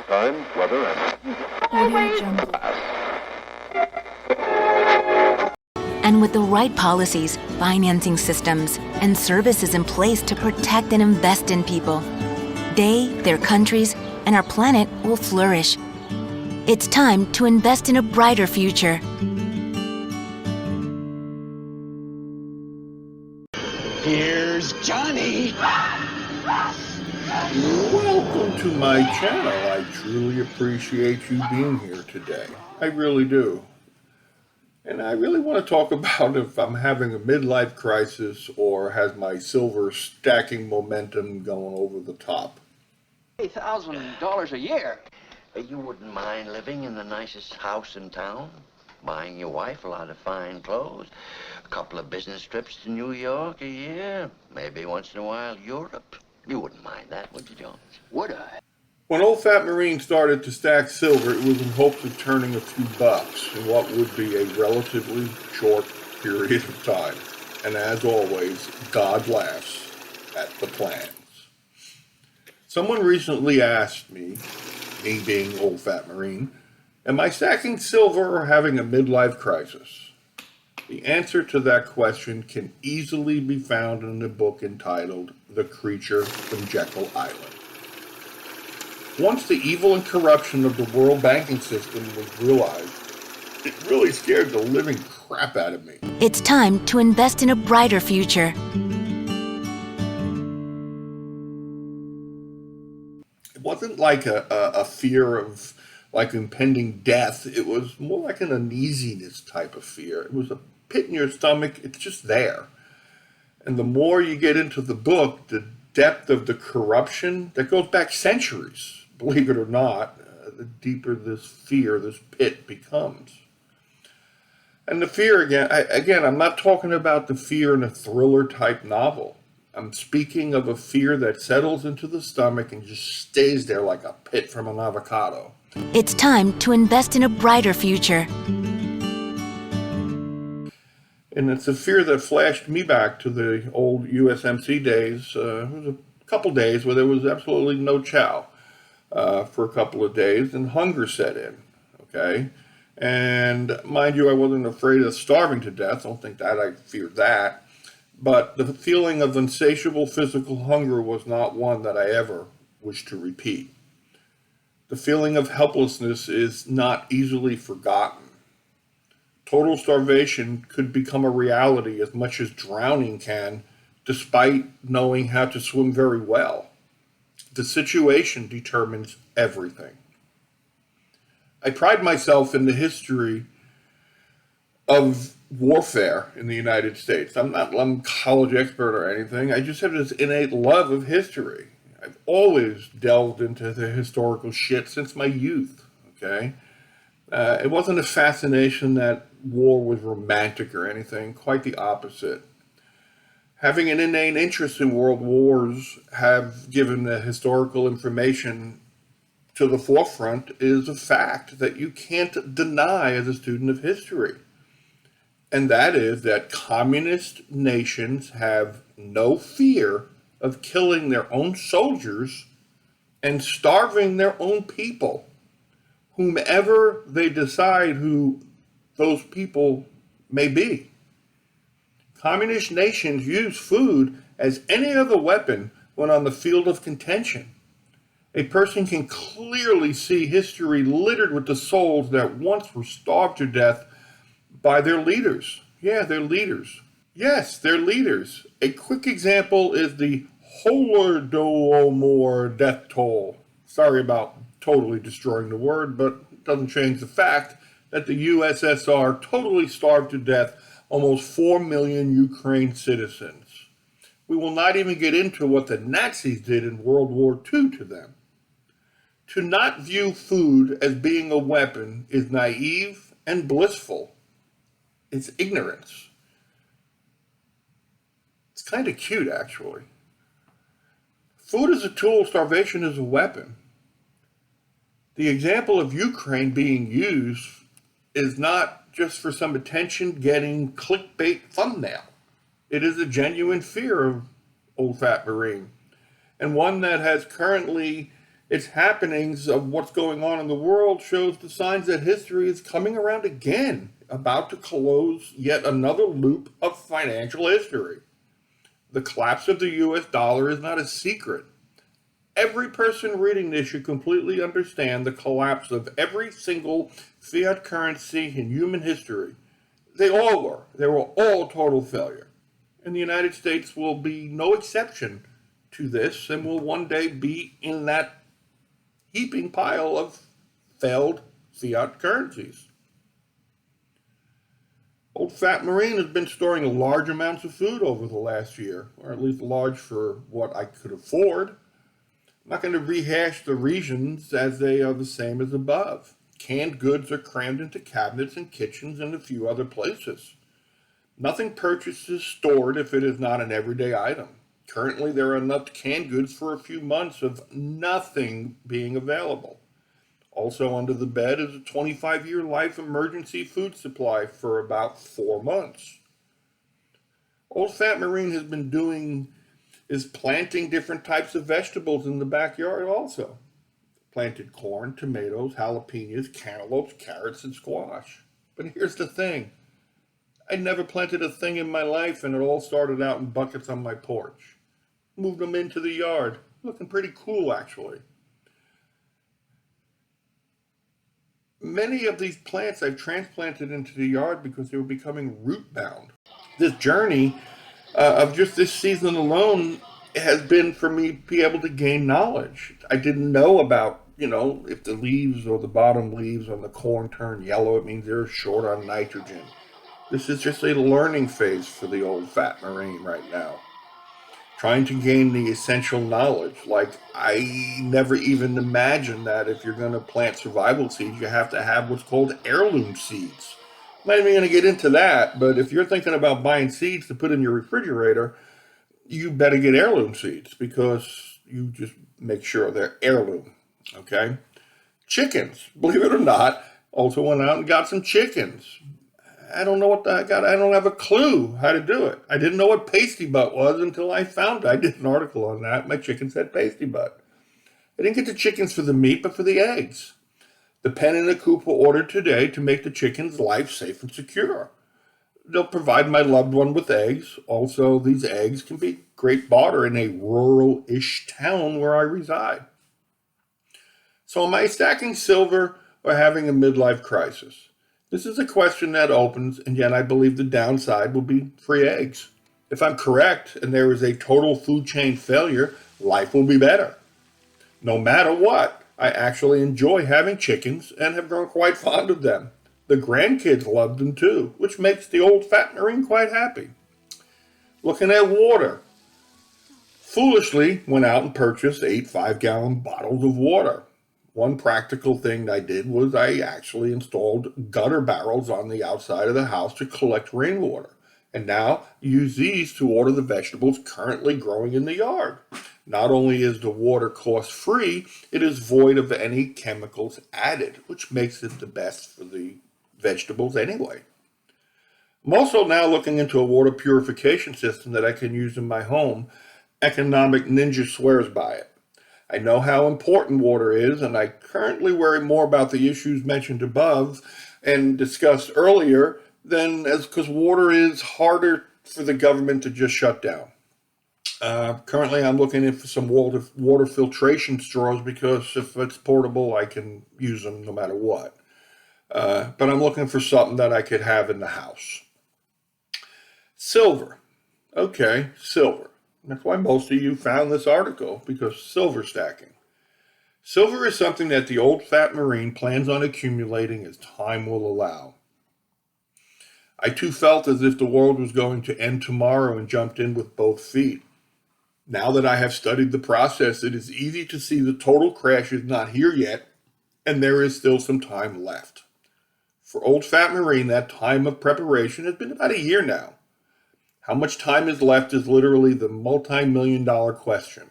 Time, weather, and Audio Jungle. And with the right policies, financing systems, and services in place to protect and invest in people, they, their countries, and our planet will flourish. It's time to invest in a brighter future. Here's Johnny. Welcome to my channel. I truly appreciate you being here today. I really do. And I really want to talk about if I'm having a midlife crisis or has my silver stacking momentum going over the top. $8,000 a year. You wouldn't mind living in the nicest house in town, buying your wife a lot of fine clothes, a couple of business trips to New York a year, maybe once in a while Europe. You wouldn't mind that, would you, Jones? Would I? When Old Fat Marine started to stack silver, it was in hopes of turning a few bucks in what would be a relatively short period of time. And as always, God laughs at the plans. Someone recently asked me being Old Fat Marine, am I stacking silver or having a midlife crisis? The answer to that question can easily be found in a book entitled The Creature from Jekyll Island. Once the evil and corruption of the world banking system was realized, it really scared the living crap out of me. It's time to invest in a brighter future. It wasn't like a fear of like impending death. It was more like an uneasiness type of fear. It was a pit in your stomach. It's just there. And the more you get into the book, the depth of the corruption that goes back centuries, believe it or not, the deeper this fear, this pit becomes. And the fear, again, I'm not talking about the fear in a thriller type novel. I'm speaking of a fear that settles into the stomach and just stays there like a pit from an avocado. It's time to invest in a brighter future. And it's a fear that flashed me back to the old USMC days. It was a couple days where there was absolutely no chow for a couple of days, and hunger set in, okay? And mind you, I wasn't afraid of starving to death. I don't think that I feared that. But the feeling of insatiable physical hunger was not one that I ever wished to repeat. The feeling of helplessness is not easily forgotten. Total starvation could become a reality as much as drowning can, despite knowing how to swim very well. The situation determines everything. I pride myself in the history of warfare in the United States. I'm not a college expert or anything. I just have this innate love of history. I've always delved into the historical shit since my youth, okay? It wasn't a fascination that war was romantic or anything, quite the opposite. Having an innate interest in world wars have given the historical information to the forefront is a fact that you can't deny as a student of history. And that is that communist nations have no fear of killing their own soldiers and starving their own people, whomever they decide who those people may be. Communist nations use food as any other weapon when on the field of contention. A person can clearly see history littered with the souls that once were starved to death by their leaders. Yeah, their leaders. Yes, their leaders. A quick example is the Holodomor death toll. Sorry about totally destroying the word, but it doesn't change the fact that the USSR totally starved to death almost 4 million Ukraine citizens. We will not even get into what the Nazis did in World War II to them. To not view food as being a weapon is naive and blissful. It's ignorance. It's kind of cute, actually. Food is a tool, starvation is a weapon. The example of Ukraine being used is not just for some attention-getting clickbait thumbnail. It is a genuine fear of Old Fat Marine, and one that has currently Its happenings of what's going on in the world shows the signs that history is coming around again, about to close yet another loop of financial history. The collapse of the US dollar is not a secret. Every person reading this should completely understand the collapse of every single fiat currency in human history. They all were. They were all total failure. And the United States will be no exception to this and will one day be in that heaping pile of failed fiat currencies. Old Fat Marine has been storing large amounts of food over the last year, or at least large for what I could afford. I'm not going to rehash the reasons as they are the same as above. Canned goods are crammed into cabinets and kitchens and a few other places. Nothing purchased is stored if it is not an everyday item. Currently, there are enough canned goods for a few months of nothing being available. Also under the bed is a 25-year life emergency food supply for about 4 months. Old Fat Marine is planting different types of vegetables in the backyard also. Planted corn, tomatoes, jalapenos, cantaloupes, carrots, and squash. But here's the thing. I never planted a thing in my life, and it all started out in buckets on my porch. Moved them into the yard. Looking pretty cool, actually. Many of these plants I've transplanted into the yard because they were becoming root bound. This journey of just this season alone has been for me to be able to gain knowledge. I didn't know about, if the leaves or the bottom leaves on the corn turn yellow, it means they're short on nitrogen. This is just a learning phase for the old Fat Marine right now. Trying to gain the essential knowledge. Like, I never even imagined that if you're going to plant survival seeds, you have to have what's called heirloom seeds. I'm not even going to get into that, but if you're thinking about buying seeds to put in your refrigerator, you better get heirloom seeds because you just make sure they're heirloom, okay? Chickens, believe it or not, also went out and got some chickens. I don't know what I got. I don't have a clue how to do it. I didn't know what pasty butt was until I found it. I did an article on that. My chickens had pasty butt. I didn't get the chickens for the meat, but for the eggs. The pen and the coop were ordered today to make the chicken's life safe and secure. They'll provide my loved one with eggs. Also, these eggs can be great barter in a rural-ish town where I reside. So am I stacking silver or having a midlife crisis? This is a question that opens, and yet I believe the downside will be free eggs. If I'm correct and there is a total food chain failure, life will be better. No matter what, I actually enjoy having chickens and have grown quite fond of them. The grandkids love them too, which makes the old Fat Marine quite happy. Looking at water. Foolishly went out and purchased 8 5-gallon bottles of water. One practical thing I did was I actually installed gutter barrels on the outside of the house to collect rainwater, and now use these to water the vegetables currently growing in the yard. Not only is the water cost-free, it is void of any chemicals added, which makes it the best for the vegetables anyway. I'm also now looking into a water purification system that I can use in my home. Economic Ninja swears by it. I know how important water is, and I currently worry more about the issues mentioned above and discussed earlier because water is harder for the government to just shut down. Currently, I'm looking in for some water filtration straws because if it's portable, I can use them no matter what. But I'm looking for something that I could have in the house. Silver. Okay, silver. That's why most of you found this article, because silver stacking. Silver is something that the old Fat Marine plans on accumulating as time will allow. I too felt as if the world was going to end tomorrow and jumped in with both feet. Now that I have studied the process, it is easy to see the total crash is not here yet, and there is still some time left. For old Fat Marine, that time of preparation has been about a year now. How much time is left is literally the multi-million-dollar question.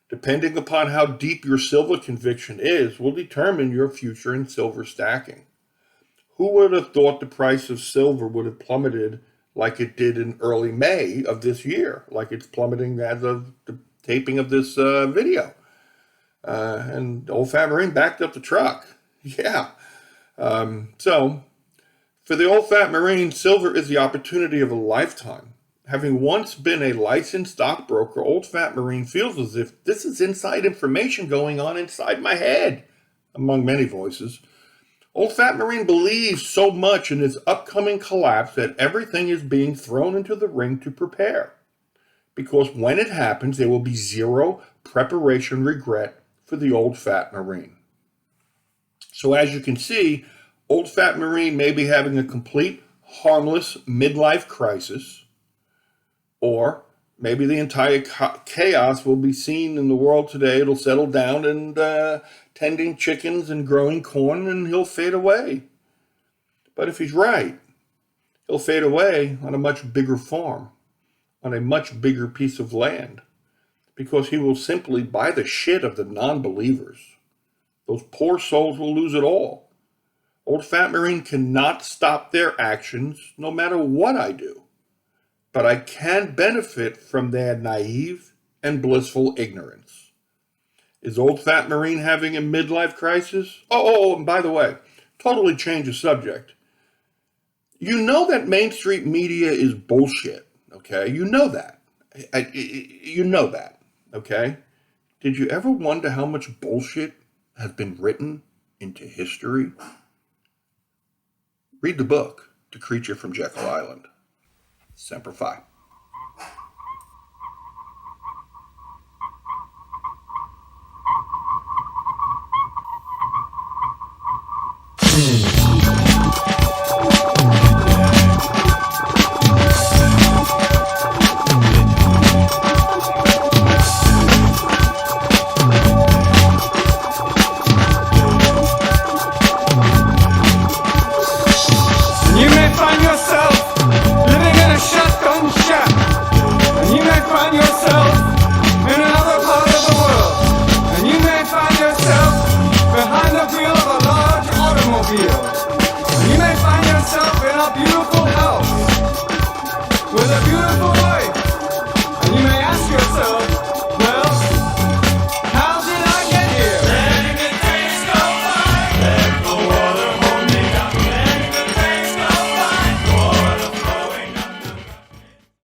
Depending upon how deep your silver conviction is, will determine your future in silver stacking. Who would have thought the price of silver would have plummeted like it did in early May of this year, like it's plummeting as of the taping of this video? And old Fat Marine backed up the truck. Yeah. So, for the old Fat Marine, silver is the opportunity of a lifetime. Having once been a licensed stockbroker, old Fat Marine feels as if this is inside information going on inside my head, among many voices. Old Fat Marine believes so much in his upcoming collapse that everything is being thrown into the ring to prepare. Because when it happens, there will be zero preparation regret for the old Fat Marine. So as you can see, old Fat Marine may be having a complete, harmless midlife crisis, or maybe the entire chaos will be seen in the world today. It'll settle down and tending chickens and growing corn, and he'll fade away. But if he's right, he'll fade away on a much bigger farm, on a much bigger piece of land, because he will simply buy the shit of the non-believers. Those poor souls will lose it all. Old Fat Marine cannot stop their actions, no matter what I do. But I can benefit from their naive and blissful ignorance. Is old Fat Marine having a midlife crisis? Oh, and by the way, totally change the subject. You know that Main Street media is bullshit, okay? You know that. You know that, okay? Did you ever wonder how much bullshit has been written into history? Read the book, The Creature from Jekyll Island. Semper Fi. You may find yourself living in a shotgun shack, and you may find yourself in another part of the world, and you may find yourself behind the wheel of a large automobile, and you may find yourself in a beautiful